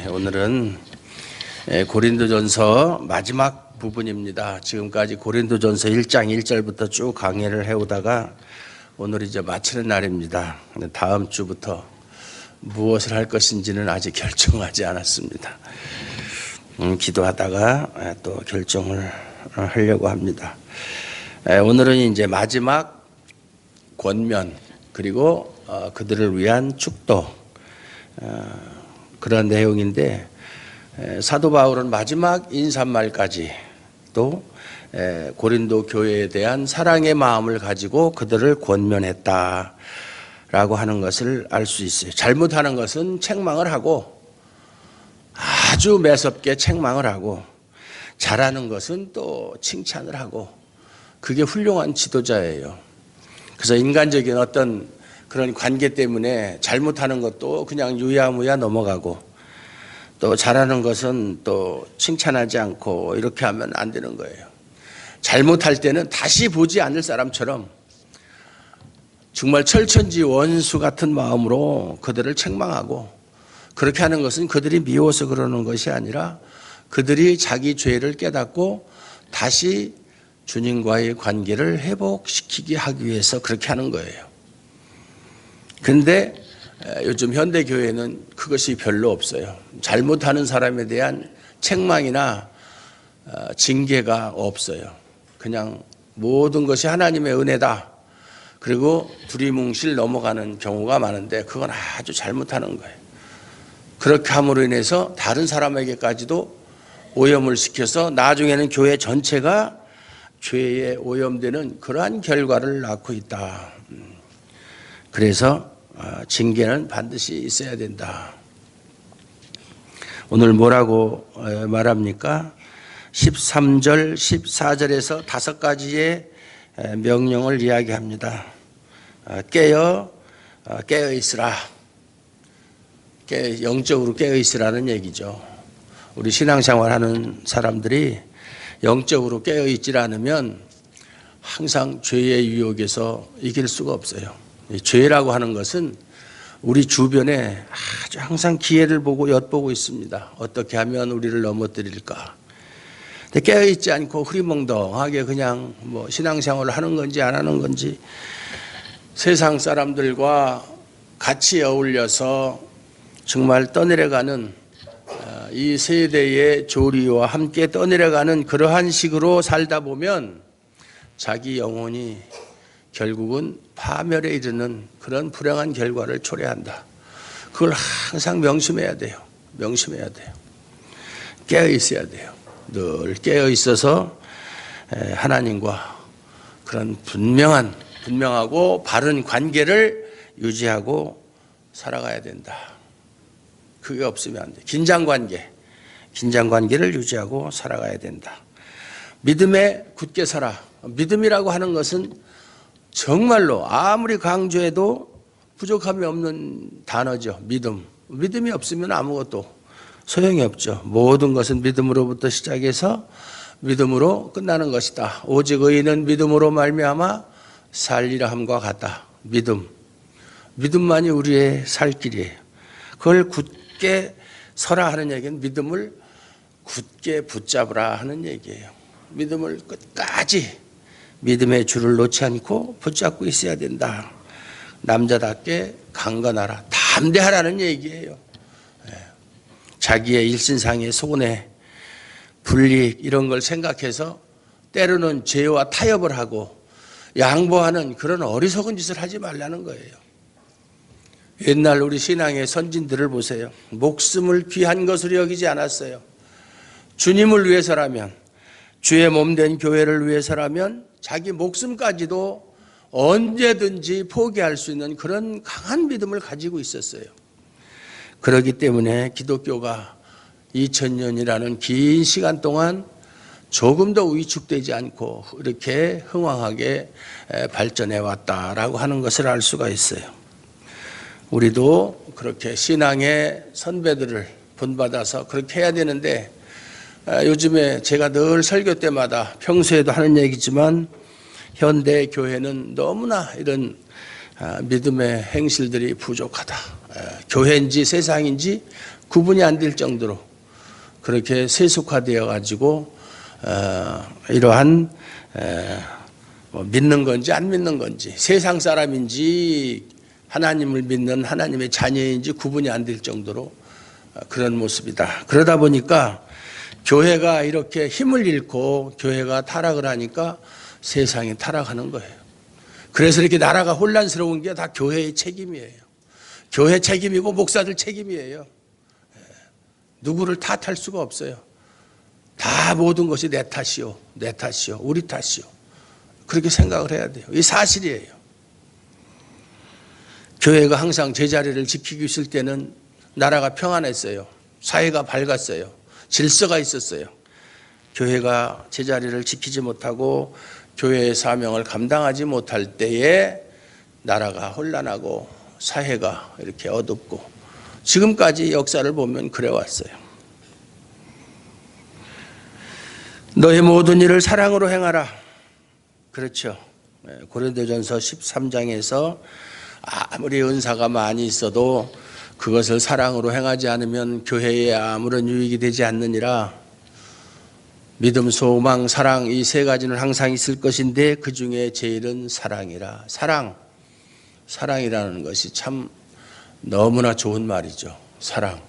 오늘은 고린도전서 마지막 부분입니다. 지금까지 고린도전서 1장 1절부터 쭉 강의를 해오다가 오늘 이제 마치는 날입니다. 다음 주부터 무엇을 할 것인지는 아직 결정하지 않았습니다. 기도하다가 또 결정을 하려고 합니다. 오늘은 이제 마지막 권면 그리고 그들을 위한 축도 그런 내용인데, 사도 바울은 마지막 인사말까지 또 고린도 교회에 대한 사랑의 마음을 가지고 그들을 권면했다라고 하는 것을 알 수 있어요. 잘못하는 것은 책망을 하고, 아주 매섭게 책망을 하고, 잘하는 것은 또 칭찬을 하고, 그게 훌륭한 지도자예요. 그래서 인간적인 어떤 그런 관계 때문에 잘못하는 것도 그냥 유야무야 넘어가고, 또 잘하는 것은 또 칭찬하지 않고 이렇게 하면 안 되는 거예요. 잘못할 때는 다시 보지 않을 사람처럼 정말 철천지 원수 같은 마음으로 그들을 책망하고, 그렇게 하는 것은 그들이 미워서 그러는 것이 아니라 그들이 자기 죄를 깨닫고 다시 주님과의 관계를 회복시키게 하기 위해서 그렇게 하는 거예요. 근데 요즘 현대교회는 그것이 별로 없어요. 잘못하는 사람에 대한 책망이나 징계가 없어요. 그냥 모든 것이 하나님의 은혜다, 그리고 두리뭉실 넘어가는 경우가 많은데, 그건 아주 잘못하는 거예요. 그렇게 함으로 인해서 다른 사람에게까지도 오염을 시켜서 나중에는 교회 전체가 죄에 오염되는 그러한 결과를 낳고 있다. 그래서 징계는 반드시 있어야 된다. 오늘 뭐라고 말합니까? 13절, 14절에서 5가지의 명령을 이야기합니다. 깨어 있으라. 영적으로 깨어 있으라는 얘기죠. 우리 신앙생활 하는 사람들이 영적으로 깨어 있지 않으면 항상 죄의 유혹에서 이길 수가 없어요. 죄라고 하는 것은 우리 주변에 아주 항상 기회를 보고 엿보고 있습니다. 어떻게 하면 우리를 넘어뜨릴까. 근데 깨어있지 않고 흐리멍덩하게 그냥 신앙생활을 하는 건지 안 하는 건지, 세상 사람들과 같이 어울려서 정말 떠내려가는, 이 세대의 조리와 함께 떠내려가는 그러한 식으로 살다 보면 자기 영혼이 결국은 파멸에 이르는 그런 불행한 결과를 초래한다. 그걸 항상 명심해야 돼요. 명심해야 돼요. 깨어 있어야 돼요. 늘 깨어 있어서 하나님과 그런 분명하고 바른 관계를 유지하고 살아가야 된다. 그게 없으면 안 돼. 긴장관계를 유지하고 살아가야 된다. 믿음에 굳게 서라. 믿음이라고 하는 것은 정말로 아무리 강조해도 부족함이 없는 단어죠. 믿음이 없으면 아무것도 소용이 없죠. 모든 것은 믿음으로부터 시작해서 믿음으로 끝나는 것이다. 오직 의인은 믿음으로 말미암아 살리라 함과 같다. 믿음만이 우리의 살 길이에요. 그걸 굳게 서라 하는 얘기는 믿음을 굳게 붙잡으라 하는 얘기예요. 믿음을 끝까지 믿음의 줄을 놓지 않고 붙잡고 있어야 된다. 남자답게 강건하라, 담대하라는 얘기예요. 자기의 일신상의 손해, 불이익 이런 걸 생각해서 때로는 죄와 타협을 하고 양보하는 그런 어리석은 짓을 하지 말라는 거예요. 옛날 우리 신앙의 선진들을 보세요. 목숨을 귀한 것으로 여기지 않았어요. 주님을 위해서라면, 주의 몸된 교회를 위해서라면 자기 목숨까지도 언제든지 포기할 수 있는 그런 강한 믿음을 가지고 있었어요. 그렇기 때문에 기독교가 2000년이라는 긴 시간 동안 조금도 위축되지 않고 이렇게 흥왕하게 발전해 왔다라고 하는 것을 알 수가 있어요. 우리도 그렇게 신앙의 선배들을 본받아서 그렇게 해야 되는데, 요즘에 제가 늘 설교 때마다 평소에도 하는 얘기지만 현대 교회는 너무나 이런 믿음의 행실들이 부족하다. 교회인지 세상인지 구분이 안 될 정도로 그렇게 세속화되어 가지고 이러한 뭐 믿는 건지 안 믿는 건지 세상 사람인지 하나님을 믿는 하나님의 자녀인지 구분이 안 될 정도로 그런 모습이다. 그러다 보니까 교회가 이렇게 힘을 잃고 교회가 타락을 하니까 세상이 타락하는 거예요. 그래서 이렇게 나라가 혼란스러운 게 다 교회의 책임이에요. 교회 책임이고 목사들 책임이에요. 누구를 탓할 수가 없어요. 다 모든 것이 내 탓이요, 내 탓이요, 우리 탓이요. 그렇게 생각을 해야 돼요. 이게 사실이에요. 교회가 항상 제자리를 지키고 있을 때는 나라가 평안했어요. 사회가 밝았어요. 질서가 있었어요. 교회가 제자리를 지키지 못하고 교회의 사명을 감당하지 못할 때에 나라가 혼란하고 사회가 이렇게 어둡고 지금까지 역사를 보면 그래왔어요. 너의 모든 일을 사랑으로 행하라. 그렇죠. 고린도전서 13장에서 아무리 은사가 많이 있어도 그것을 사랑으로 행하지 않으면 교회에 아무런 유익이 되지 않느니라. 믿음, 소망, 사랑 이 세 가지는 항상 있을 것인데 그 중에 제일은 사랑이라. 사랑이라는 것이 참 너무나 좋은 말이죠. 사랑.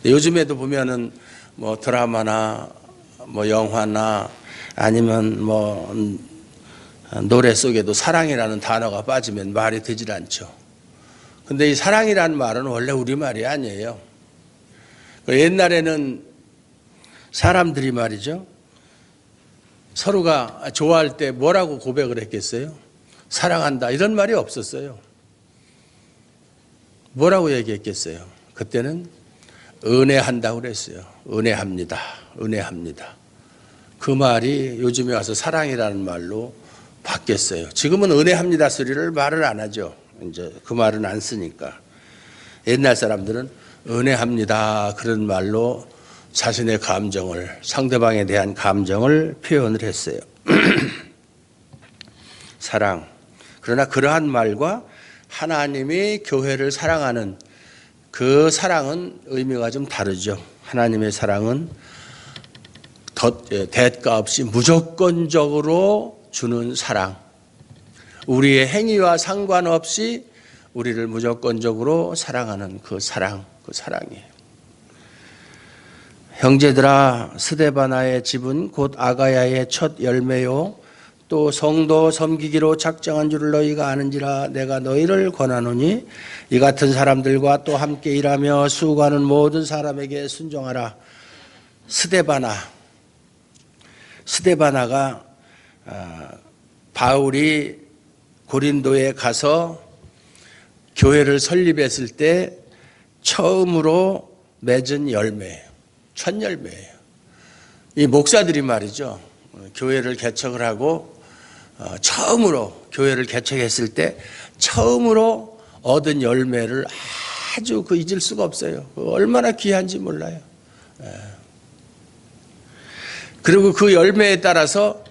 요즘에도 보면은 뭐 드라마나 뭐 영화나 아니면 뭐 노래 속에도 사랑이라는 단어가 빠지면 말이 되질 않죠. 근데 이 사랑이라는 말은 원래 우리말이 아니에요. 옛날에는 사람들이 말이죠. 서로가 좋아할 때 뭐라고 고백을 했겠어요? 사랑한다 이런 말이 없었어요. 뭐라고 얘기했겠어요? 그때는 은혜한다고 그랬어요. 은혜합니다. 은혜합니다. 그 말이 요즘에 와서 사랑이라는 말로 바뀌었어요. 지금은 은혜합니다 소리를 말을 안 하죠. 이제 그 말은 안 쓰니까. 옛날 사람들은 은혜합니다 그런 말로 자신의 감정을, 상대방에 대한 감정을 표현을 했어요. 사랑. 그러나 그러한 말과 하나님이 교회를 사랑하는 그 사랑은 의미가 좀 다르죠. 하나님의 사랑은 대가 없이 무조건적으로 주는 사랑. 우리의 행위와 상관없이 우리를 무조건적으로 사랑하는 그 사랑이에요. 형제들아, 스데바나의 집은 곧 아가야의 첫 열매요 또 성도 섬기기로 작정한 줄을 너희가 아는지라. 내가 너희를 권하노니 이 같은 사람들과 또 함께 일하며 수고하는 모든 사람에게 순종하라. 스데바나가 바울이 고린도에 가서 교회를 설립했을 때 처음으로 맺은 열매예요. 첫 열매예요. 이 목사들이 말이죠. 교회를 개척을 하고 처음으로 교회를 개척했을 때 처음으로 얻은 열매를 아주 잊을 수가 없어요. 얼마나 귀한지 몰라요. 그리고 그 열매에 따라서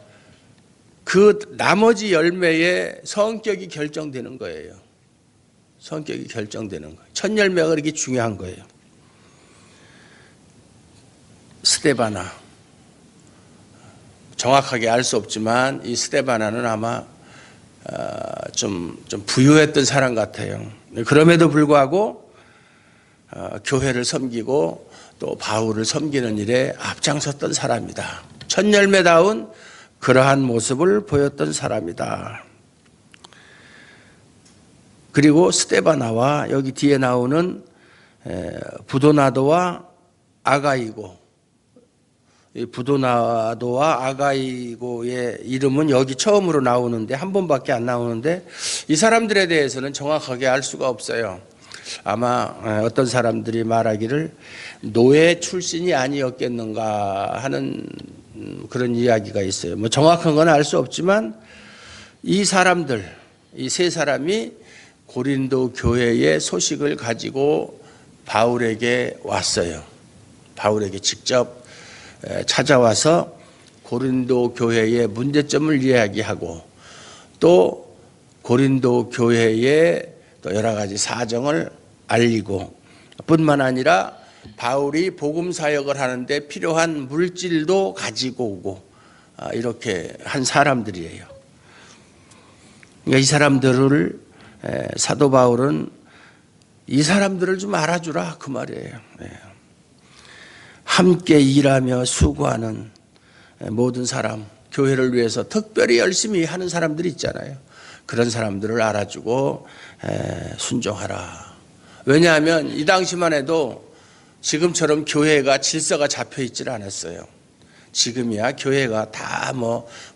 그 나머지 열매의 성격이 결정되는 거예요. 성격이 결정되는 거예요. 첫 열매가 그렇게 중요한 거예요. 스데바나. 정확하게 알 수 없지만 이 스데바나는 아마 좀 부유했던 사람 같아요. 그럼에도 불구하고 교회를 섬기고 또 바울을 섬기는 일에 앞장섰던 사람이다. 첫 열매다운 그러한 모습을 보였던 사람이다. 그리고 스데바나와 여기 뒤에 나오는 부도나도와 아가이고, 이 부도나도와 아가이고의 이름은 여기 처음으로 나오는데 한 번밖에 안 나오는데 이 사람들에 대해서는 정확하게 알 수가 없어요. 아마 어떤 사람들이 말하기를 노예 출신이 아니었겠는가 하는 그런 이야기가 있어요. 뭐 정확한 건 알 수 없지만 이 사람들, 이 세 사람이 고린도 교회의 소식을 가지고 바울에게 왔어요. 바울에게 직접 찾아와서 고린도 교회의 문제점을 이야기하고 또 고린도 교회의 또 여러 가지 사정을 알리고 뿐만 아니라 바울이 복음 사역을 하는데 필요한 물질도 가지고 오고 이렇게 한 사람들이에요. 그러니까 이 사람들을 사도 바울은 이 사람들을 좀 알아주라 그 말이에요. 함께 일하며 수고하는 모든 사람, 교회를 위해서 특별히 열심히 하는 사람들이 있잖아요. 그런 사람들을 알아주고 순종하라. 왜냐하면 이 당시만 해도 지금처럼 교회가 질서가 잡혀 있질 않았어요. 지금이야 교회가 다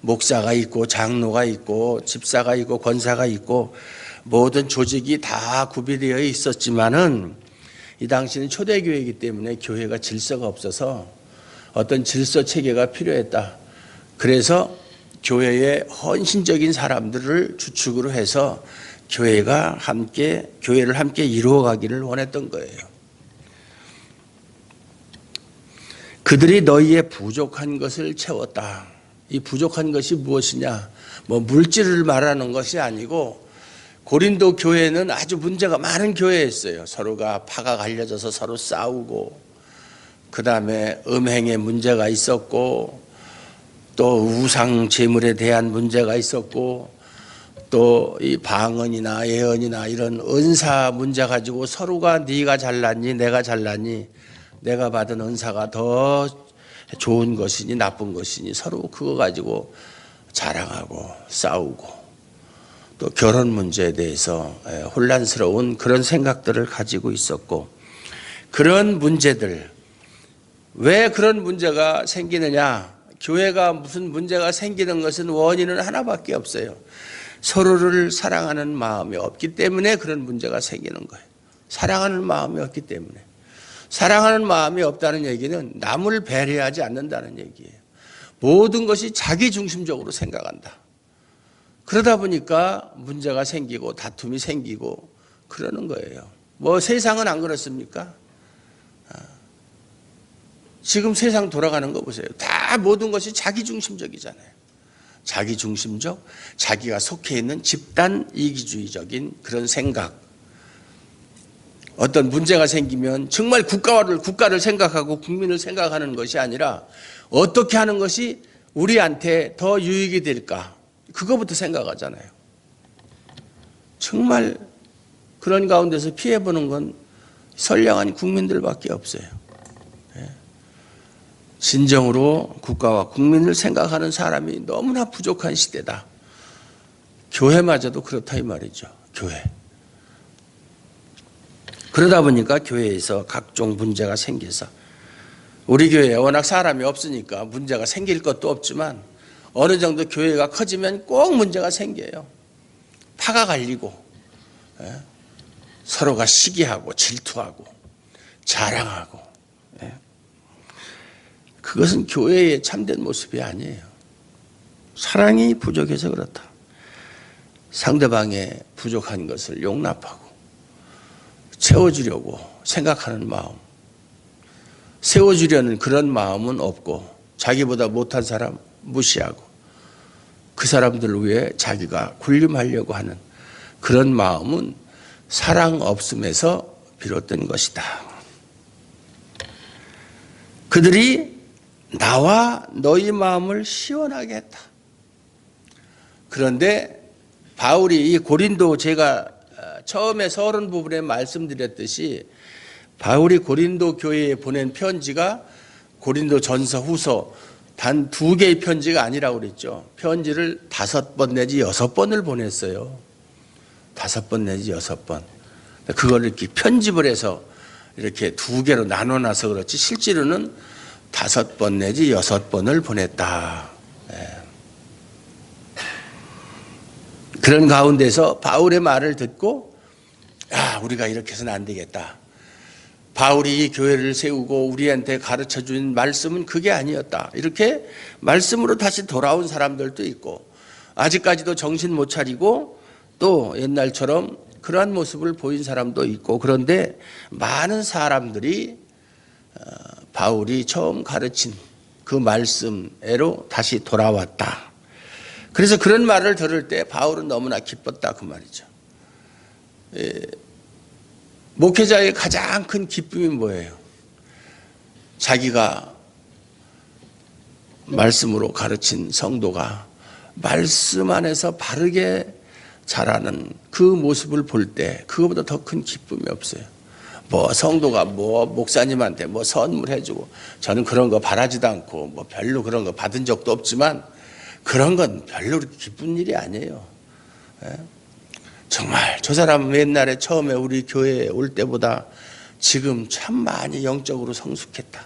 목사가 있고 장로가 있고 집사가 있고 권사가 있고 모든 조직이 다 구비되어 있었지만은 이 당시는 초대교회이기 때문에 교회가 질서가 없어서 어떤 질서 체계가 필요했다. 그래서 교회의 헌신적인 사람들을 주축으로 해서 교회를 함께 이루어가기를 원했던 거예요. 그들이 너희의 부족한 것을 채웠다. 이 부족한 것이 무엇이냐? 물질을 말하는 것이 아니고 고린도 교회는 아주 문제가 많은 교회였어요. 서로가 파가 갈려져서 서로 싸우고, 그 다음에 음행에 문제가 있었고, 또 우상 제물에 대한 문제가 있었고, 또 이 방언이나 예언이나 이런 은사 문제 가지고 서로가 네가 잘났니 내가 잘났니, 내가 받은 은사가 더 좋은 것이니 나쁜 것이니 서로 그거 가지고 자랑하고 싸우고, 또 결혼 문제에 대해서 혼란스러운 그런 생각들을 가지고 있었고, 그런 문제들, 왜 그런 문제가 생기느냐? 교회가 무슨 문제가 생기는 것은 원인은 하나밖에 없어요. 서로를 사랑하는 마음이 없기 때문에 그런 문제가 생기는 거예요. 사랑하는 마음이 없기 때문에. 사랑하는 마음이 없다는 얘기는 남을 배려하지 않는다는 얘기예요. 모든 것이 자기 중심적으로 생각한다. 그러다 보니까 문제가 생기고 다툼이 생기고 그러는 거예요. 세상은 안 그렇습니까? 지금 세상 돌아가는 거 보세요. 다 모든 것이 자기 중심적이잖아요. 자기 중심적, 자기가 속해 있는 집단 이기주의적인 그런 생각. 어떤 문제가 생기면 정말 국가를 생각하고 국민을 생각하는 것이 아니라 어떻게 하는 것이 우리한테 더 유익이 될까? 그거부터 생각하잖아요. 정말 그런 가운데서 피해보는 건 선량한 국민들밖에 없어요. 진정으로 국가와 국민을 생각하는 사람이 너무나 부족한 시대다. 교회마저도 그렇다 이 말이죠. 교회. 그러다 보니까 교회에서 각종 문제가 생겨서, 우리 교회에 워낙 사람이 없으니까 문제가 생길 것도 없지만 어느 정도 교회가 커지면 꼭 문제가 생겨요. 파가 갈리고 서로가 시기하고 질투하고 자랑하고. 그것은 교회의 참된 모습이 아니에요. 사랑이 부족해서 그렇다. 상대방의 부족한 것을 용납하고 채워주려고 생각하는 마음, 세워주려는 그런 마음은 없고, 자기보다 못한 사람 무시하고 그 사람들을 위해 자기가 군림하려고 하는 그런 마음은 사랑 없음에서 비롯된 것이다. 그들이 나와 너희 마음을 시원하게 했다. 그런데 바울이 이 고린도, 제가 처음에 서론 부분에 말씀드렸듯이 바울이 고린도 교회에 보낸 편지가 고린도 전서 후서 단 2개의 편지가 아니라고 그랬죠. 편지를 5번 내지 6번을 보냈어요. 5번 내지 6번. 그걸 이렇게 편집을 해서 이렇게 2개로 나눠놔서 그렇지 실제로는 5번 내지 6번을 보냈다. 그런 가운데서 바울의 말을 듣고, 우리가 이렇게 해서는 안 되겠다. 바울이 이 교회를 세우고 우리한테 가르쳐준 말씀은 그게 아니었다. 이렇게 말씀으로 다시 돌아온 사람들도 있고, 아직까지도 정신 못 차리고 또 옛날처럼 그러한 모습을 보인 사람도 있고, 그런데 많은 사람들이 바울이 처음 가르친 그 말씀으로 다시 돌아왔다. 그래서 그런 말을 들을 때 바울은 너무나 기뻤다 그 말이죠. 목회자의 가장 큰 기쁨이 뭐예요? 자기가 말씀으로 가르친 성도가 말씀 안에서 바르게 자라는 그 모습을 볼 때 그거보다 더 큰 기쁨이 없어요. 뭐 성도가 뭐 목사님한테 뭐 선물해주고, 저는 그런 거 바라지도 않고 뭐 별로 그런 거 받은 적도 없지만 그런 건 별로 그렇게 기쁜 일이 아니에요. 정말 저 사람 옛날에 처음에 우리 교회에 올 때보다 지금 참 많이 영적으로 성숙했다,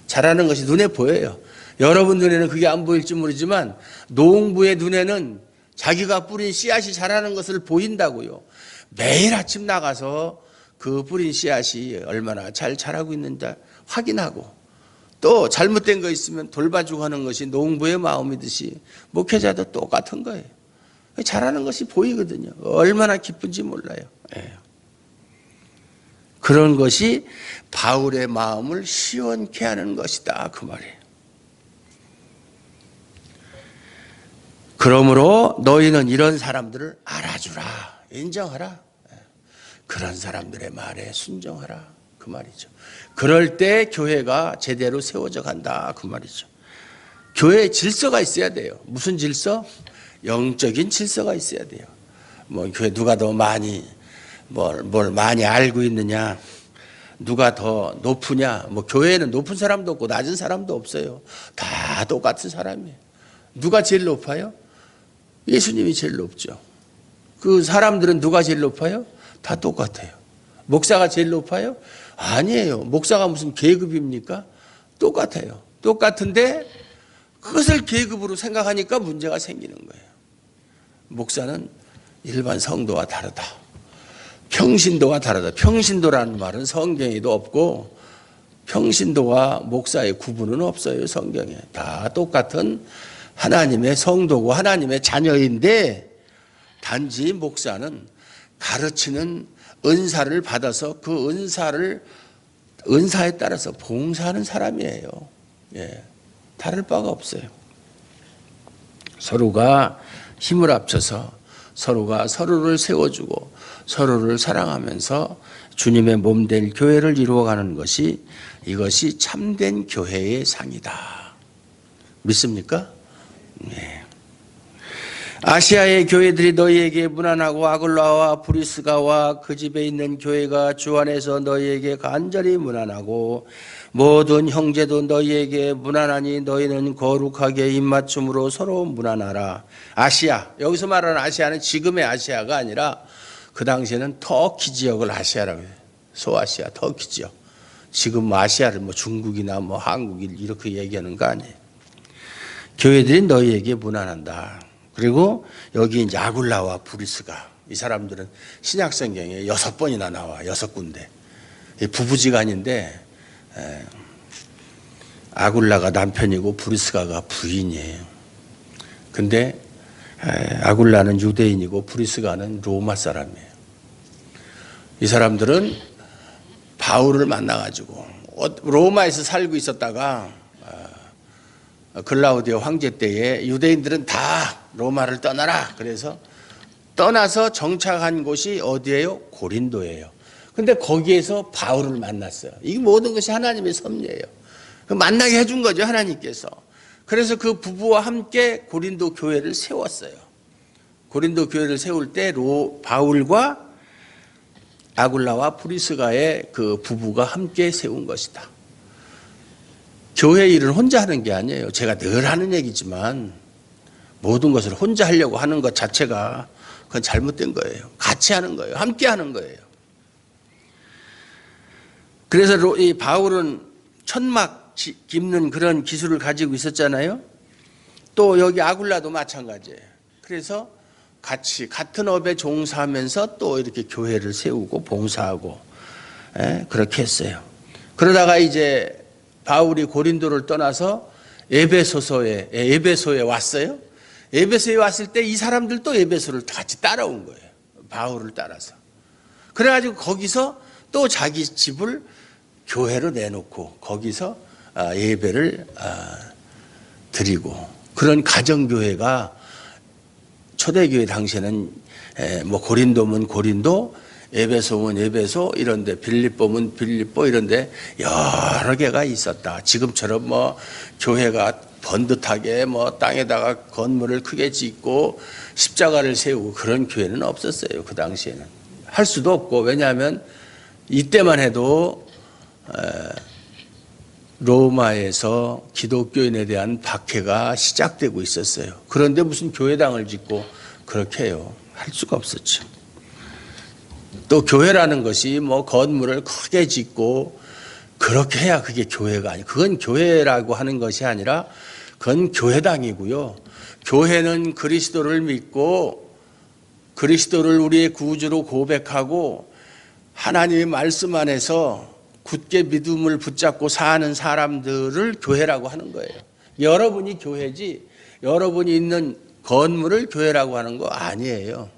잘하는 것이 눈에 보여요. 여러분 눈에는 그게 안 보일지 모르지만 농부의 눈에는 자기가 뿌린 씨앗이 자라는 것을 보인다고요. 매일 아침 나가서 그 뿌린 씨앗이 얼마나 잘 자라고 있는지 확인하고, 또 잘못된 거 있으면 돌봐주고 하는 것이 농부의 마음이듯이 목회자도 똑같은 거예요. 자라는 것이 보이거든요. 얼마나 기쁜지 몰라요. 그런 것이 바울의 마음을 시원케 하는 것이다, 그 말이에요. 그러므로 너희는 이런 사람들을 알아주라, 인정하라. 그런 사람들의 말에 순종하라, 그 말이죠. 그럴 때 교회가 제대로 세워져 간다, 그 말이죠. 교회에 질서가 있어야 돼요. 무슨 질서? 영적인 질서가 있어야 돼요. 뭐 교회 누가 더 많이 뭘 많이 알고 있느냐, 누가 더 높으냐. 뭐 교회에는 높은 사람도 없고 낮은 사람도 없어요. 다 똑같은 사람이에요. 누가 제일 높아요? 예수님이 제일 높죠. 그 사람들은 누가 제일 높아요? 다 똑같아요. 목사가 제일 높아요? 아니에요. 목사가 무슨 계급입니까? 똑같아요. 똑같은데 그것을 계급으로 생각하니까 문제가 생기는 거예요. 목사는 일반 성도와 다르다, 평신도와 다르다. 평신도라는 말은 성경에도 없고 평신도와 목사의 구분은 없어요. 성경에 다 똑같은 하나님의 성도고 하나님의 자녀인데, 단지 목사는 가르치는 은사를 받아서 그 은사에 따라서 봉사하는 사람이에요. 다를 바가 없어요. 서로가 힘을 합쳐서 서로가 서로를 세워주고 서로를 사랑하면서 주님의 몸된 교회를 이루어가는 것이, 이것이 참된 교회의 상이다. 믿습니까? 네. 아시아의 교회들이 너희에게 무난하고 아굴라와 브리스가와 그 집에 있는 교회가 주 안에서 너희에게 간절히 무난하고 모든 형제도 너희에게 무난하니 너희는 거룩하게 입맞춤으로 서로 무난하라. 아시아, 여기서 말하는 아시아는 지금의 아시아가 아니라 그 당시에는 터키 지역을 아시아라고 해요. 소아시아, 터키 지역. 지금 아시아를 뭐 중국이나 뭐 한국 이렇게 얘기하는 거 아니에요. 교회들이 너희에게 무난한다. 그리고 여기 이제 아굴라와 브리스가, 이 사람들은 신약 성경에 6번이나 나와, 6군데. 부부지간인데 아굴라가 남편이고 브리스가가 부인이에요. 근데 아굴라는 유대인이고 브리스가는 로마 사람이에요. 이 사람들은 바울을 만나가지고 로마에서 살고 있었다가 글라우디오 황제 때에 유대인들은 다 로마를 떠나라, 그래서 떠나서 정착한 곳이 어디예요? 고린도예요. 근데 거기에서 바울을 만났어요. 이 모든 것이 하나님의 섭리예요. 만나게 해준 거죠, 하나님께서. 그래서 그 부부와 함께 고린도 교회를 세웠어요. 고린도 교회를 세울 때 바울과 아굴라와 브리스가의 그 부부가 함께 세운 것이다. 교회 일을 혼자 하는 게 아니에요. 제가 늘 하는 얘기지만 모든 것을 혼자 하려고 하는 것 자체가 그건 잘못된 거예요. 같이 하는 거예요. 함께 하는 거예요. 그래서 이 바울은 천막 깁는 그런 기술을 가지고 있었잖아요. 또 여기 아굴라도 마찬가지예요. 그래서 같이 같은 업에 종사하면서 또 이렇게 교회를 세우고 봉사하고 그렇게 했어요. 그러다가 이제 바울이 고린도를 떠나서 에베소에 왔어요. 에베소에 왔을 때 이 사람들도 에베소를 같이 따라온 거예요. 바울을 따라서. 그래가지고 거기서 또 자기 집을 교회로 내놓고 거기서 예배를 드리고, 그런 가정교회가 초대교회 당시에는 뭐 고린도면 고린도, 에베소면 에베소 이런데, 빌립보면 빌립보 이런데 여러 개가 있었다. 지금처럼 뭐 교회가 번듯하게 뭐 땅에다가 건물을 크게 짓고 십자가를 세우고 그런 교회는 없었어요. 그 당시에는 할 수도 없고, 왜냐하면 이때만 해도 로마에서 기독교인에 대한 박해가 시작되고 있었어요. 그런데 무슨 교회당을 짓고 그렇게 해요. 할 수가 없었죠. 또 교회라는 것이 뭐 건물을 크게 짓고 그렇게 해야 그게 교회가 아니에요. 그건 교회라고 하는 것이 아니라 그건 교회당이고요. 교회는 그리스도를 믿고 그리스도를 우리의 구주로 고백하고 하나님의 말씀 안에서 굳게 믿음을 붙잡고 사는 사람들을 교회라고 하는 거예요. 여러분이 교회지 여러분이 있는 건물을 교회라고 하는 거 아니에요.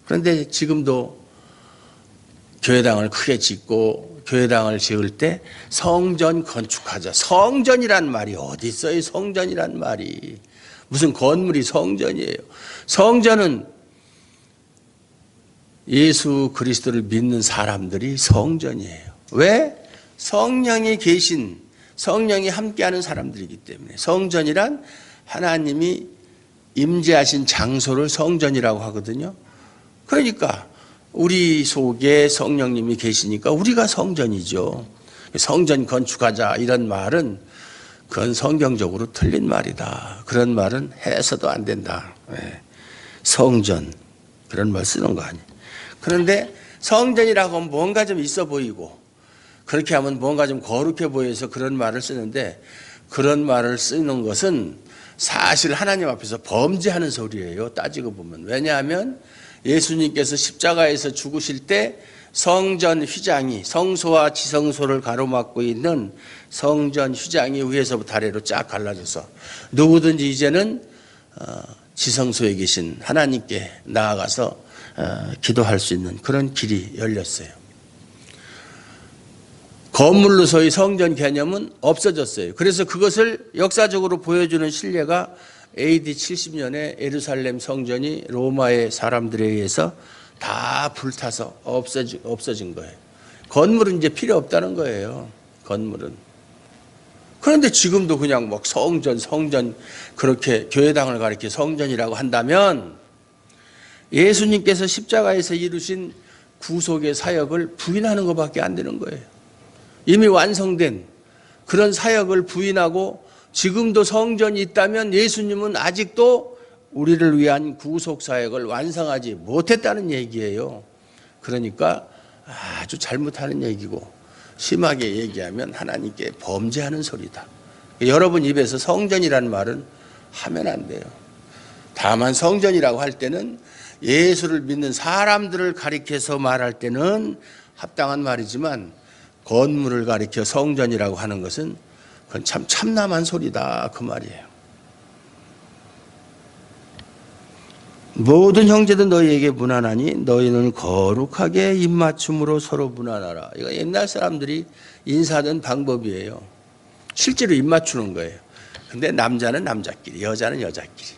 그런데 지금도 교회당을 크게 짓고 교회당을 지을 때 성전 건축하자. 성전이란 말이 어디 있어요? 성전이란 말이. 무슨 건물이 성전이에요. 성전은 예수 그리스도를 믿는 사람들이 성전이에요. 왜? 성령이 계신, 성령이 함께하는 사람들이기 때문에. 성전이란 하나님이 임재하신 장소를 성전이라고 하거든요. 그러니까 우리 속에 성령님이 계시니까 우리가 성전이죠. 성전 건축하자 이런 말은 그건 성경적으로 틀린 말이다. 그런 말은 해서도 안 된다. 성전 그런 말 쓰는 거 아니에요. 그런데 성전이라고 하면 뭔가 좀 있어 보이고 그렇게 하면 뭔가 좀 거룩해 보여서 그런 말을 쓰는데, 그런 말을 쓰는 것은 사실 하나님 앞에서 범죄하는 소리예요. 따지고 보면. 왜냐하면 예수님께서 십자가에서 죽으실 때 성전 휘장이, 성소와 지성소를 가로막고 있는 성전 휘장이 위에서부터 아래로 쫙 갈라져서 누구든지 이제는 지성소에 계신 하나님께 나아가서 기도할 수 있는 그런 길이 열렸어요. 건물로서의 성전 개념은 없어졌어요. 그래서 그것을 역사적으로 보여주는 신뢰가 AD 70년에 예루살렘 성전이 로마의 사람들에 의해서 다 불타서 없어진 거예요. 건물은 이제 필요 없다는 거예요. 건물은. 그런데 지금도 그냥 막 성전 그렇게 교회당을 가리켜 성전이라고 한다면 예수님께서 십자가에서 이루신 구속의 사역을 부인하는 것밖에 안 되는 거예요. 이미 완성된 그런 사역을 부인하고 지금도 성전이 있다면 예수님은 아직도 우리를 위한 구속 사역을 완성하지 못했다는 얘기예요. 그러니까 아주 잘못하는 얘기고, 심하게 얘기하면 하나님께 범죄하는 소리다. 여러분 입에서 성전이라는 말은 하면 안 돼요. 다만 성전이라고 할 때는 예수를 믿는 사람들을 가리켜서 말할 때는 합당한 말이지만, 건물을 가리켜 성전이라고 하는 것은 그건 참 참남한 소리다 그 말이에요. 모든 형제들 너희에게 문안하니 너희는 거룩하게 입맞춤으로 서로 문안하라. 이거 옛날 사람들이 인사하던 방법이에요. 실제로 입맞추는 거예요. 근데 남자는 남자끼리, 여자는 여자끼리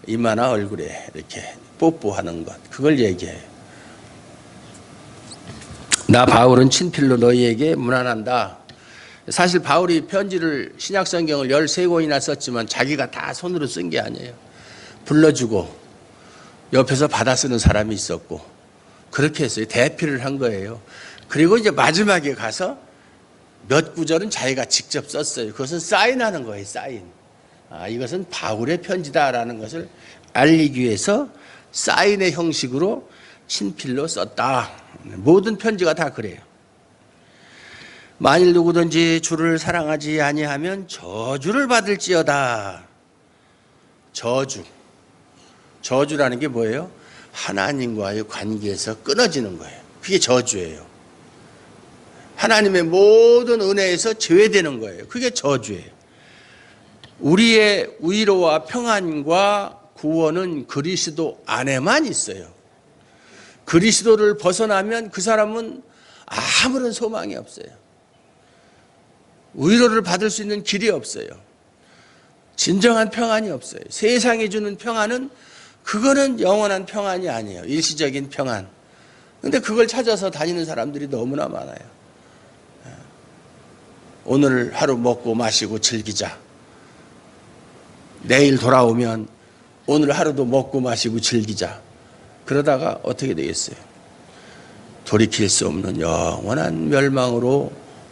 이마나 얼굴에 이렇게 뽀뽀하는 것, 그걸 얘기해요. 나 바울은 친필로 너희에게 문안한다. 사실 바울이 편지를, 신약성경을 13권이나 썼지만 자기가 다 손으로 쓴 게 아니에요. 불러주고 옆에서 받아 쓰는 사람이 있었고 그렇게 했어요. 대피를 한 거예요. 그리고 이제 마지막에 가서 몇 구절은 자기가 직접 썼어요. 그것은 사인하는 거예요. 사인. 이것은 바울의 편지다라는 것을 알리기 위해서 사인의 형식으로 친필로 썼다. 모든 편지가 다 그래요. 만일 누구든지 주를 사랑하지 아니하면 저주를 받을지어다. 저주라는 게 뭐예요? 하나님과의 관계에서 끊어지는 거예요. 그게 저주예요. 하나님의 모든 은혜에서 제외되는 거예요. 그게 저주예요. 우리의 위로와 평안과 구원은 그리스도 안에만 있어요. 그리스도를 벗어나면 그 사람은 아무런 소망이 없어요. 위로를 받을 수 있는 길이 없어요. 진정한 평안이 없어요. 세상이 주는 평안은 그거는 영원한 평안이 아니에요. 일시적인 평안. 근데 그걸 찾아서 다니는 사람들이 너무나 많아요. 오늘 하루 먹고 마시고 즐기자. 내일 돌아오면 오늘 하루도 먹고 마시고 즐기자. 그러다가 어떻게 되겠어요? 돌이킬 수 없는 영원한 멸망으로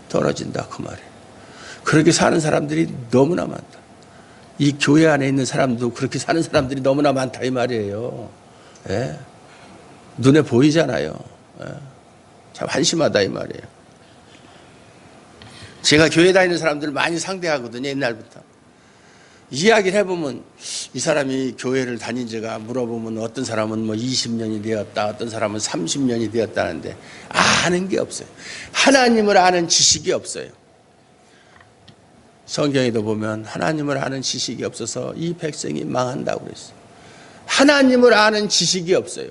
떨어진다 그 말이에요. 그렇게 사는 사람들이 너무나 많다. 이 교회 안에 있는 사람도 그렇게 사는 사람들이 너무나 많다 이 말이에요. 예? 눈에 보이잖아요. 예? 참 한심하다 이 말이에요. 제가 교회 다니는 사람들을 많이 상대하거든요. 옛날부터. 이야기를 해보면 이 사람이 교회를 다닌 지가 물어보면 어떤 사람은 뭐 20년이 되었다, 어떤 사람은 30년이 되었다는데 아는 게 없어요. 하나님을 아는 지식이 없어요. 성경에도 보면 하나님을 아는 지식이 없어서 이 백성이 망한다고 그랬어요. 하나님을 아는 지식이 없어요.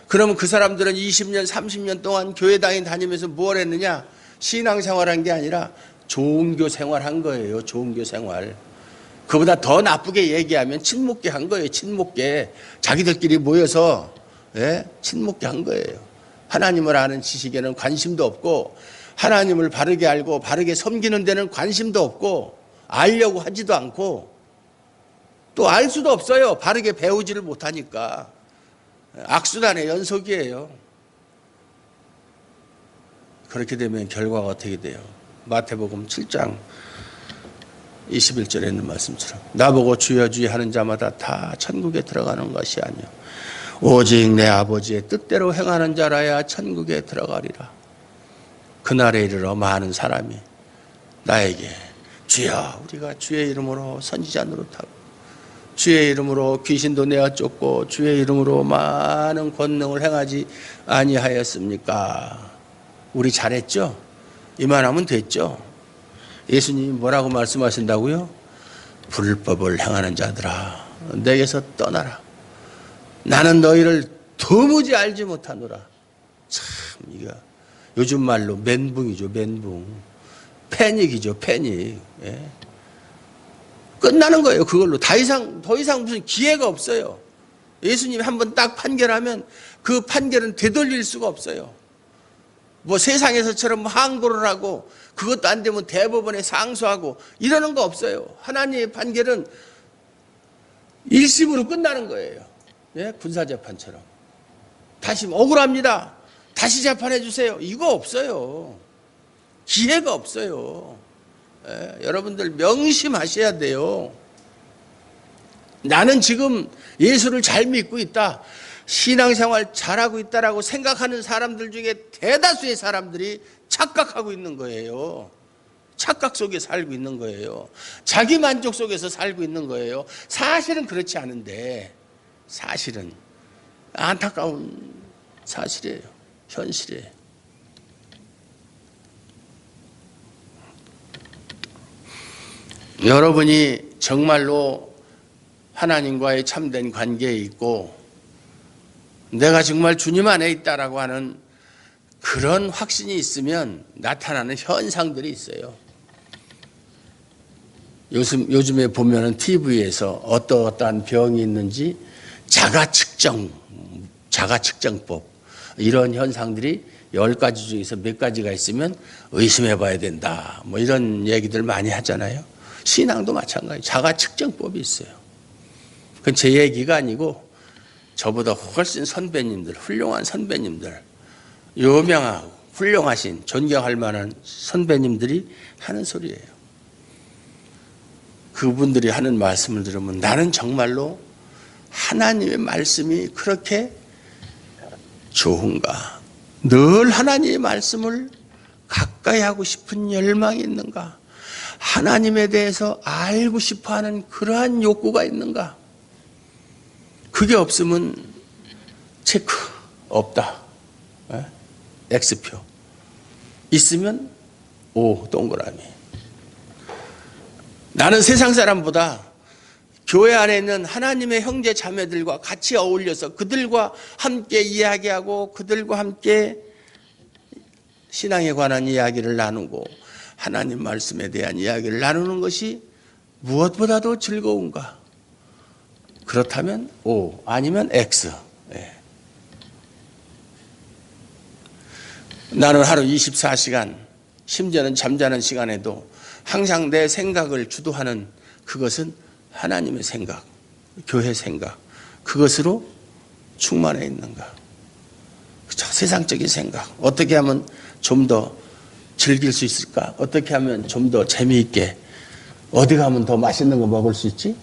그러면 그 사람들은 20년, 30년 동안 교회 다니면서 뭘 했느냐? 신앙생활한 게 아니라 종교 생활한 거예요. 종교 생활. 그보다 더 나쁘게 얘기하면 친목계 한 거예요. 친목계. 자기들끼리 모여서 친목계 한 거예요. 하나님을 아는 지식에는 관심도 없고 하나님을 바르게 알고 바르게 섬기는 데는 관심도 없고 알려고 하지도 않고 또 알 수도 없어요. 바르게 배우지를 못하니까. 악순환의 연속이에요. 그렇게 되면 결과가 어떻게 돼요? 마태복음 7장 21절에 있는 말씀처럼 나보고 주여 주여 하는 자마다 다 천국에 들어가는 것이 아니요 오직 내 아버지의 뜻대로 행하는 자라야 천국에 들어가리라. 그날에 이르러 많은 사람이 나에게 주여 우리가 주의 이름으로 선지자 노릇하고 주의 이름으로 귀신도 내어 쫓고 주의 이름으로 많은 권능을 행하지 아니하였습니까? 우리 잘했죠? 이만하면 됐죠? 예수님이 뭐라고 말씀하신다고요? 불법을 행하는 자들아 내게서 떠나라. 나는 너희를 도무지 알지 못하노라. 참 이거 요즘 말로 멘붕이죠. 멘붕. 패닉이죠. 패닉. 예. 끝나는 거예요. 그걸로 더 이상 무슨 기회가 없어요. 예수님이 한번 딱 판결하면 그 판결은 되돌릴 수가 없어요. 뭐 세상에서처럼 항고를 하고 그것도 안 되면 대법원에 상소하고 이러는 거 없어요. 하나님의 판결은 일심으로 끝나는 거예요. 예? 군사재판처럼. 다시 억울합니다. 다시 재판해 주세요. 이거 없어요. 기회가 없어요. 예? 여러분들 명심하셔야 돼요. 나는 지금 예수를 잘 믿고 있다. 신앙생활 잘하고 있다라고 생각하는 사람들 중에 대다수의 사람들이 착각하고 있는 거예요. 착각 속에 살고 있는 거예요. 자기 만족 속에서 살고 있는 거예요. 사실은 그렇지 않은데 사실은 안타까운 사실이에요. 현실이에요. 여러분이 정말로 하나님과의 참된 관계에 있고 내가 정말 주님 안에 있다라고 하는 그런 확신이 있으면 나타나는 현상들이 있어요. 요즘에 보면은 TV에서 어떠한 병이 있는지 자가측정법 이런 현상들이 10가지 중에서 몇 가지가 있으면 의심해 봐야 된다. 뭐 이런 얘기들 많이 하잖아요. 신앙도 마찬가지. 자가측정법이 있어요. 그건 제 얘기가 아니고 저보다 훨씬 선배님들, 훌륭한 선배님들, 유명하고 훌륭하신 존경할 만한 선배님들이 하는 소리예요. 그분들이 하는 말씀을 들으면 나는 정말로 하나님의 말씀이 그렇게 좋은가? 늘 하나님의 말씀을 가까이 하고 싶은 열망이 있는가? 하나님에 대해서 알고 싶어하는 그러한 욕구가 있는가? 그게 없으면 체크 없다. X표. 있으면 O 동그라미. 나는 세상 사람보다 교회 안에 있는 하나님의 형제 자매들과 같이 어울려서 그들과 함께 이야기하고 그들과 함께 신앙에 관한 이야기를 나누고 하나님 말씀에 대한 이야기를 나누는 것이 무엇보다도 즐거운가? 그렇다면 O, 아니면 X. 예. 나는 하루 24시간, 심지어는 잠자는 시간에도 항상 내 생각을 주도하는 그것은 하나님의 생각, 교회 생각, 그것으로 충만해 있는가. 그렇죠? 세상적인 생각, 어떻게 하면 좀 더 즐길 수 있을까? 어떻게 하면 좀 더 재미있게, 어디 가면 더 맛있는 거 먹을 수 있지?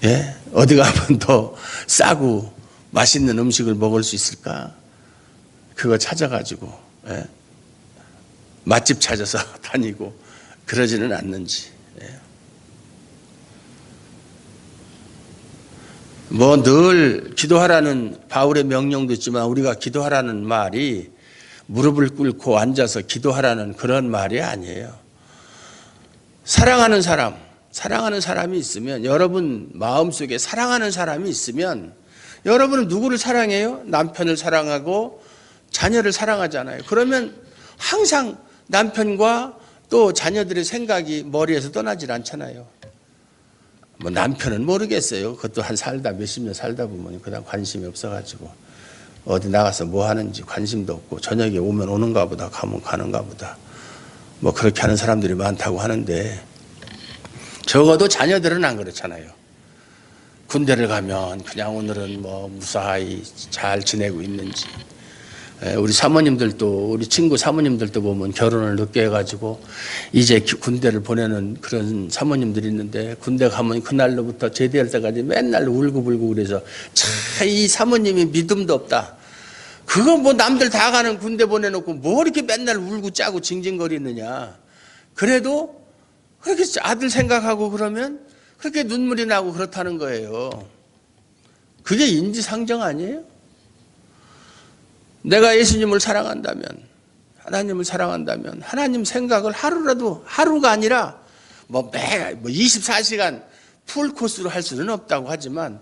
예? 어디 가면 더 싸고 맛있는 음식을 먹을 수 있을까? 그거 찾아가지고, 예? 맛집 찾아서 다니고 그러지는 않는지. 예? 뭐 늘 기도하라는 바울의 명령도 있지만 우리가 기도하라는 말이 무릎을 꿇고 앉아서 기도하라는 그런 말이 아니에요. 사랑하는 사람이 있으면, 여러분 마음속에 사랑하는 사람이 있으면 여러분은 누구를 사랑해요? 남편을 사랑하고 자녀를 사랑하잖아요. 그러면 항상 남편과 또 자녀들의 생각이 머리에서 떠나질 않잖아요. 뭐 남편은 모르겠어요. 그것도 한 살다 몇십 년 살다 보면 그다음 관심이 없어가지고 어디 나가서 뭐 하는지 관심도 없고 저녁에 오면 오는가 보다 가면 가는가 보다 뭐 그렇게 하는 사람들이 많다고 하는데 적어도 자녀들은 안 그렇잖아요. 군대를 가면 그냥 오늘은 뭐 무사히 잘 지내고 있는지, 우리 사모님들도, 우리 친구 사모님들도 보면 결혼을 늦게 해가지고 이제 군대를 보내는 그런 사모님들이 있는데 군대 가면 그날로부터 제대할 때까지 맨날 울고불고 그래서 참 이 사모님이 믿음도 없다. 그거 뭐 남들 다 가는 군대 보내놓고 뭐 이렇게 맨날 울고 짜고 징징거리느냐. 그래도 그렇게 아들 생각하고 그러면 그렇게 눈물이 나고 그렇다는 거예요. 그게 인지상정 아니에요? 내가 예수님을 사랑한다면, 하나님을 사랑한다면 하나님 생각을 하루라도, 하루가 아니라 뭐 24시간 풀코스로 할 수는 없다고 하지만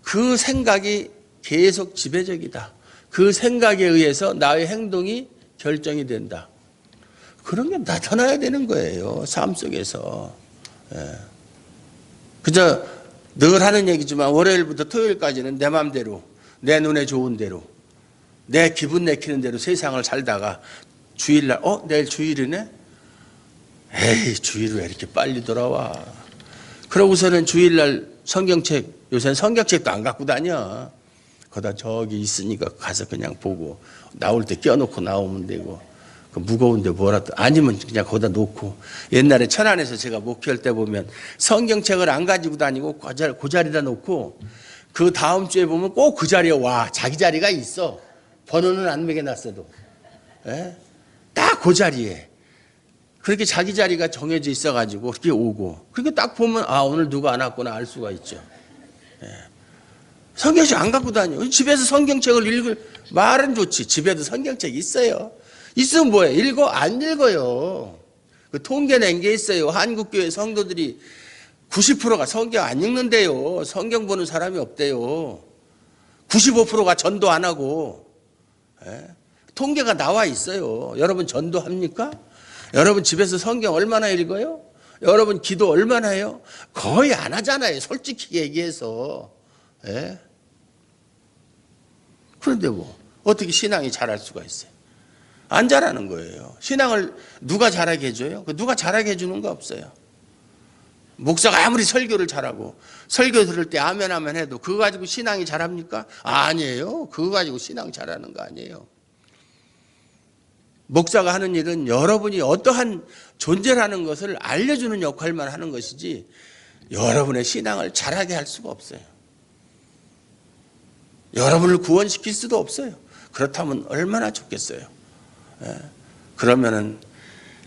그 생각이 계속 지배적이다. 그 생각에 의해서 나의 행동이 결정이 된다. 그런 게 나타나야 되는 거예요. 삶 속에서. 그저 늘 하는 얘기지만 월요일부터 토요일까지는 내 맘대로, 내 눈에 좋은 대로, 내 기분 내키는 대로 세상을 살다가 주일날 내일 주일이네? 에이 주일 왜 이렇게 빨리 돌아와. 그러고서는 주일날 성경책, 요새는 성경책도 안 갖고 다녀. 거기다 저기 있으니까 가서 그냥 보고 나올 때 껴놓고 나오면 되고 그 무거운데 뭐라도 아니면 그냥 거기다 놓고. 옛날에 천안에서 제가 목회할 때 보면 성경책을 안 가지고 다니고 그 자리에다 놓고 그 다음 주에 보면 꼭 그 자리에 와. 자기 자리가 있어. 번호는 안 매겨놨어도. 딱 그 자리에. 그렇게 자기 자리가 정해져 있어가지고 그렇게 오고. 그렇게 딱 보면 오늘 누가 안 왔구나 알 수가 있죠. 성경책 안 갖고 다녀. 집에서 성경책을 읽을 말은 좋지. 집에도 성경책 있어요. 있으면 뭐해? 읽어? 안 읽어요. 그 통계 낸 게 있어요. 한국교회 성도들이 90%가 성경 안 읽는데요. 성경 보는 사람이 없대요. 95%가 전도 안 하고. 통계가 나와 있어요. 여러분 전도합니까? 여러분 집에서 성경 얼마나 읽어요? 여러분 기도 얼마나 해요? 거의 안 하잖아요. 솔직히 얘기해서. 그런데 뭐 어떻게 신앙이 자랄 수가 있어요? 안 자라는 거예요. 신앙을 누가 자라게 해줘요? 누가 자라게 해주는 거 없어요. 목사가 아무리 설교를 잘하고 설교 들을 때 아멘 아멘 해도 그거 가지고 신앙이 자랍니까? 아니에요. 그거 가지고 신앙 자라는 거 아니에요. 목사가 하는 일은 여러분이 어떠한 존재라는 것을 알려주는 역할만 하는 것이지 여러분의 신앙을 자라게 할 수가 없어요. 여러분을 구원시킬 수도 없어요. 그렇다면 얼마나 좋겠어요. 그러면은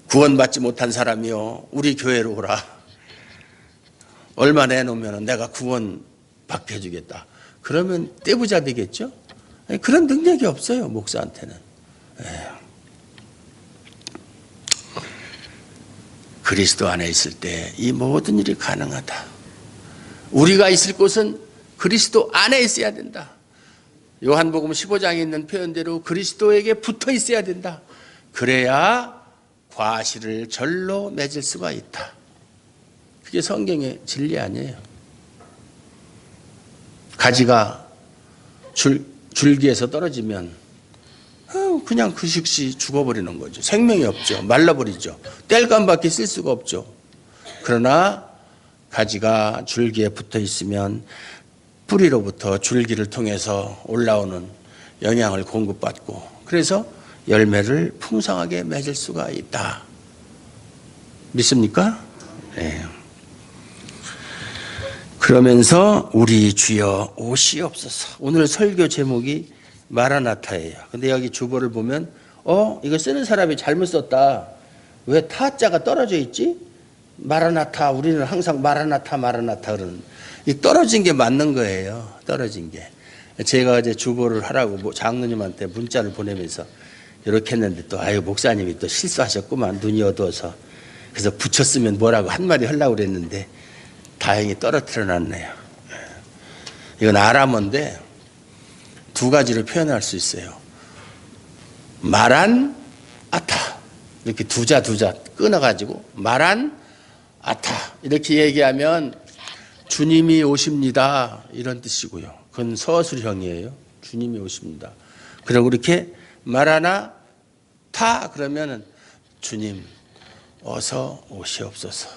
구원받지 못한 사람이요 우리 교회로 오라. 얼마 내놓으면 내가 구원 받게 해주겠다. 그러면 떼부자 되겠죠? 그런 능력이 없어요 목사한테는. 그리스도 안에 있을 때 이 모든 일이 가능하다. 우리가 있을 곳은 그리스도 안에 있어야 된다. 요한복음 15장에 있는 표현대로 그리스도에게 붙어 있어야 된다. 그래야 과실을 절로 맺을 수가 있다. 그게 성경의 진리 아니에요. 가지가 줄기에서 떨어지면 그냥 그 즉시 죽어버리는 거죠. 생명이 없죠. 말라버리죠. 뗄감밖에 쓸 수가 없죠. 그러나 가지가 줄기에 붙어 있으면 뿌리로부터 줄기를 통해서 올라오는 영양을 공급받고 그래서 열매를 풍성하게 맺을 수가 있다. 믿습니까? 네. 그러면서 우리 주여 오시옵소서. 오늘 설교 제목이 마라나타예요. 근데 여기 주보를 보면 이거 쓰는 사람이 잘못 썼다. 왜 타자가 떨어져 있지? 마라나타, 우리는 항상 마라나타 그러는 이 떨어진 게 맞는 거예요. 떨어진 게. 제가 어제 주보를 하라고 장로님한테 문자를 보내면서 이렇게 했는데 또 목사님이 또 실수하셨구만. 눈이 어두워서. 그래서 붙였으면 뭐라고 한마디 하려고 그랬는데 다행히 떨어뜨려 놨네요. 이건 아람어인데 두 가지로 표현할 수 있어요. 마란 아타 이렇게 두자 끊어가지고 마란 아타 이렇게 얘기하면 주님이 오십니다 이런 뜻이고요. 그건 서술형이에요. 주님이 오십니다. 그리고 이렇게 마라나 타 그러면은 주님 어서 오시옵소서.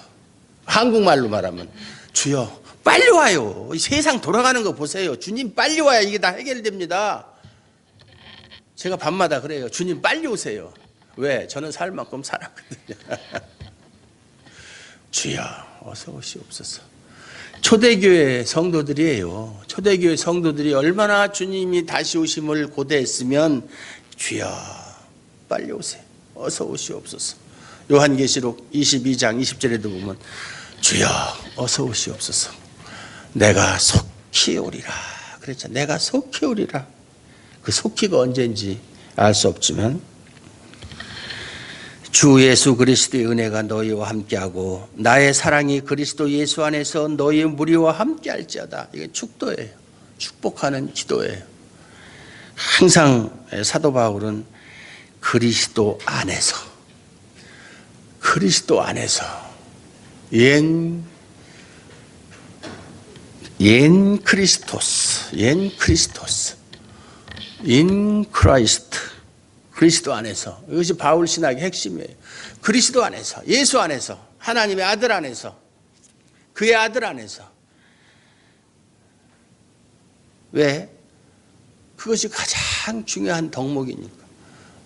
한국말로 말하면 주여 빨리 와요. 이 세상 돌아가는 거 보세요. 주님 빨리 와야 이게 다 해결됩니다. 제가 밤마다 그래요. 주님 빨리 오세요. 왜? 저는 살 만큼 살았거든요. 주여 어서 오시옵소서. 초대교회 성도들이에요. 초대교회 성도들이 얼마나 주님이 다시 오심을 고대했으면 주여 빨리 오세요. 어서 오시옵소서. 요한계시록 22장 20절에도 보면 주여 어서 오시옵소서. 내가 속히 오리라 그랬죠. 내가 속히 오리라. 그 속히가 언제인지 알 수 없지만 주 예수 그리스도의 은혜가 너희와 함께하고 나의 사랑이 그리스도 예수 안에서 너희의 무리와 함께할지어다. 이게 축도예요. 축복하는 기도예요. 항상 사도 바울은 그리스도 안에서 옌 크리스토스 인 크라이스트 그리스도 안에서 이것이 바울 신학의 핵심이에요. 그리스도 안에서 예수 안에서 하나님의 아들 안에서 그의 아들 안에서 왜? 그것이 가장 중요한 덕목이니까.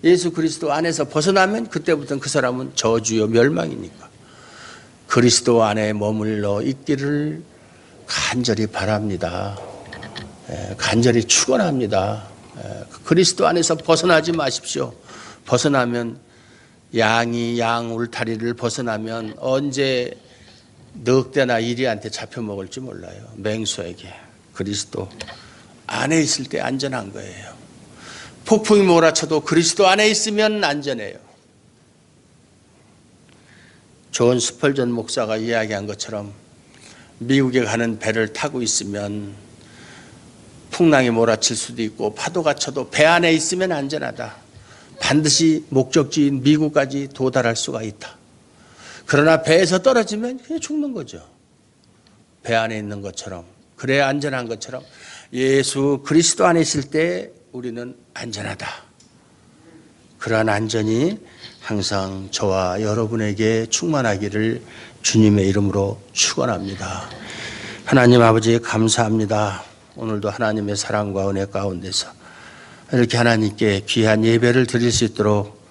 예수 그리스도 안에서 벗어나면 그때부터는 그 사람은 저주요 멸망이니까. 그리스도 안에 머물러 있기를 간절히 바랍니다. 간절히 축원합니다. 그리스도 안에서 벗어나지 마십시오. 벗어나면 양이 양 울타리를 벗어나면 언제 늑대나 이리한테 잡혀먹을지 몰라요. 맹수에게. 그리스도 안에 있을 때 안전한 거예요. 폭풍이 몰아쳐도 그리스도 안에 있으면 안전해요. 존 스펄전 목사가 이야기한 것처럼 미국에 가는 배를 타고 있으면 풍랑이 몰아칠 수도 있고 파도가 쳐도 배 안에 있으면 안전하다. 반드시 목적지인 미국까지 도달할 수가 있다. 그러나 배에서 떨어지면 그냥 죽는 거죠. 배 안에 있는 것처럼 그래야 안전한 것처럼 예수 그리스도 안에 있을 때 우리는 안전하다. 그러한 안전이 항상 저와 여러분에게 충만하기를 주님의 이름으로 축원합니다. 하나님 아버지 감사합니다. 오늘도 하나님의 사랑과 은혜 가운데서 이렇게 하나님께 귀한 예배를 드릴 수 있도록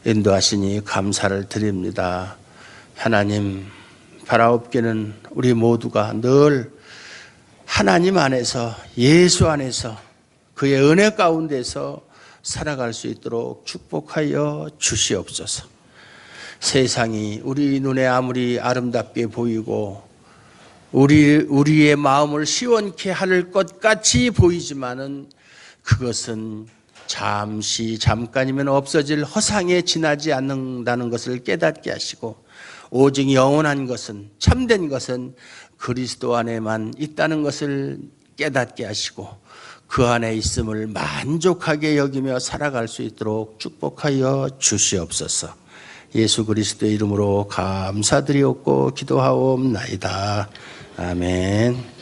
인도하시니 감사를 드립니다. 하나님 바라옵기는 우리 모두가 늘 하나님 안에서 예수 안에서 그의 은혜 가운데서 살아갈 수 있도록 축복하여 주시옵소서. 세상이 우리 눈에 아무리 아름답게 보이고 우리의 마음을 시원케 할 것 같이 보이지만은 그것은 잠깐이면 없어질 허상에 지나지 않는다는 것을 깨닫게 하시고 오직 영원한 것은 참된 것은 그리스도 안에만 있다는 것을 깨닫게 하시고 그 안에 있음을 만족하게 여기며 살아갈 수 있도록 축복하여 주시옵소서. 예수 그리스도의 이름으로 감사드리옵고 기도하옵나이다. 아멘.